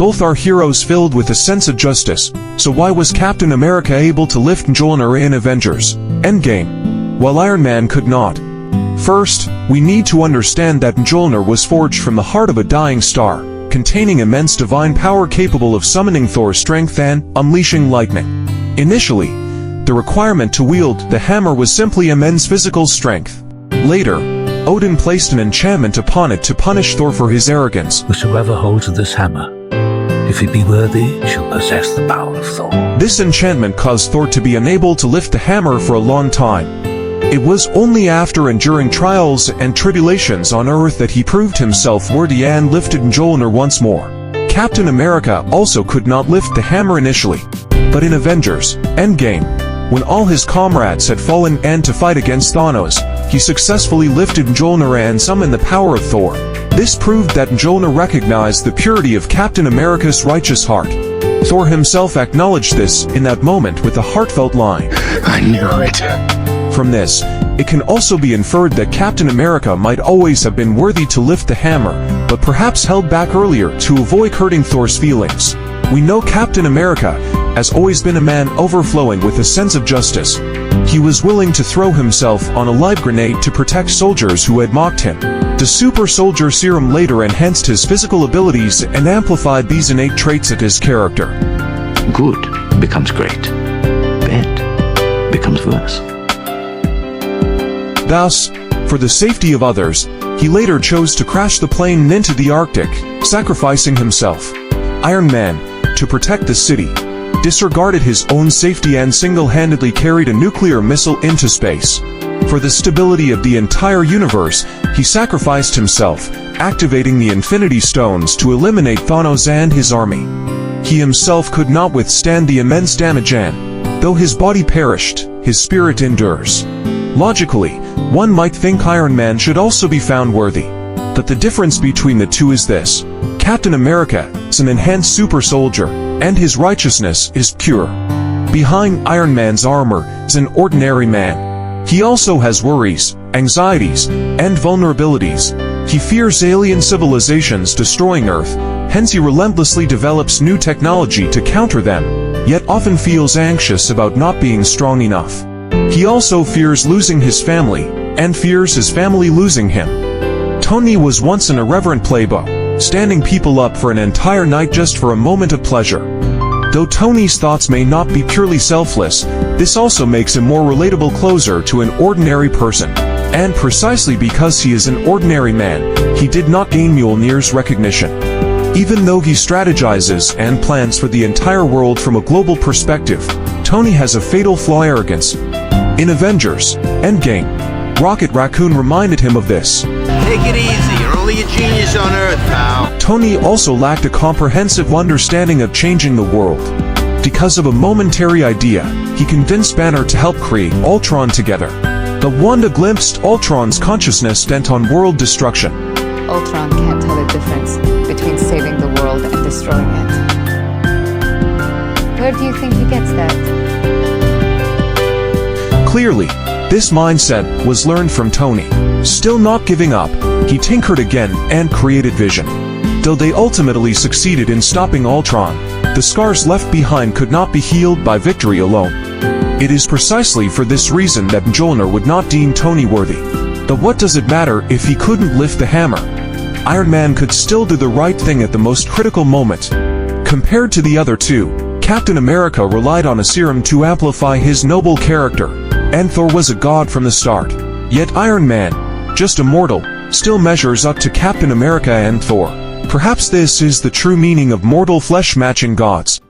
Both are heroes filled with a sense of justice, so why was Captain America able to lift Mjolnir in Avengers Endgame, while Iron Man could not? First, we need to understand that Mjolnir was forged from the heart of a dying star, containing immense divine power capable of summoning Thor's strength and unleashing lightning. Initially, the requirement to wield the hammer was simply immense physical strength. Later, Odin placed an enchantment upon it to punish Thor for his arrogance. Whosoever holds this hammer, if he be worthy, shall possess the power of Thor. This enchantment caused Thor to be unable to lift the hammer for a long time. It was only after enduring trials and tribulations on Earth that he proved himself worthy and lifted Mjolnir once more. Captain America also could not lift the hammer initially, but in Avengers Endgame, when all his comrades had fallen and to fight against Thanos, he successfully lifted Mjolnir and summoned the power of Thor. This proved that Mjolnir recognized the purity of Captain America's righteous heart. Thor himself acknowledged this in that moment with a heartfelt line, "I knew it." From this, it can also be inferred that Captain America might always have been worthy to lift the hammer, but perhaps held back earlier to avoid hurting Thor's feelings. We know Captain America has always been a man overflowing with a sense of justice. He was willing to throw himself on a live grenade to protect soldiers who had mocked him. The super soldier serum later enhanced his physical abilities and amplified these innate traits of his character. Good becomes great. Bad becomes worse. Thus, for the safety of others, he later chose to crash the plane into the Arctic, sacrificing himself. Iron Man, to protect the city, disregarded his own safety and single-handedly carried a nuclear missile into space. For the stability of the entire universe, he sacrificed himself, activating the Infinity Stones to eliminate Thanos and his army. He himself could not withstand the immense damage and, though his body perished, his spirit endures. Logically, one might think Iron Man should also be found worthy. But the difference between the two is this: Captain America is an enhanced super soldier, and his righteousness is pure. Behind Iron Man's armor is an ordinary man. He also has worries, anxieties, and vulnerabilities. He fears alien civilizations destroying Earth, hence he relentlessly develops new technology to counter them, yet often feels anxious about not being strong enough. He also fears losing his family, and fears his family losing him. Tony was once an irreverent playboy, standing people up for an entire night just for a moment of pleasure. Though Tony's thoughts may not be purely selfless, this also makes him more relatable, closer to an ordinary person. And precisely because he is an ordinary man, he did not gain Mjolnir's recognition. Even though he strategizes and plans for the entire world from a global perspective, Tony has a fatal flaw: arrogance. In Avengers Endgame, Rocket Raccoon reminded him of this. Take it easy, you're only a genius on Earth, pal. Tony also lacked a comprehensive understanding of changing the world. Because of a momentary idea, he convinced Banner to help create Ultron together. The Wanda glimpsed Ultron's consciousness bent on world destruction. Ultron can't tell the difference between saving the world and destroying it. Where do you think he gets that? Clearly, this mindset was learned from Tony. Still not giving up, he tinkered again and created Vision. Though they ultimately succeeded in stopping Ultron, the scars left behind could not be healed by victory alone. It is precisely for this reason that Mjolnir would not deem Tony worthy. But what does it matter if he couldn't lift the hammer? Iron Man could still do the right thing at the most critical moment. Compared to the other two, Captain America relied on a serum to amplify his noble character, and Thor was a god from the start. Yet Iron Man, just a mortal, still measures up to Captain America and Thor. Perhaps this is the true meaning of mortal flesh matching gods.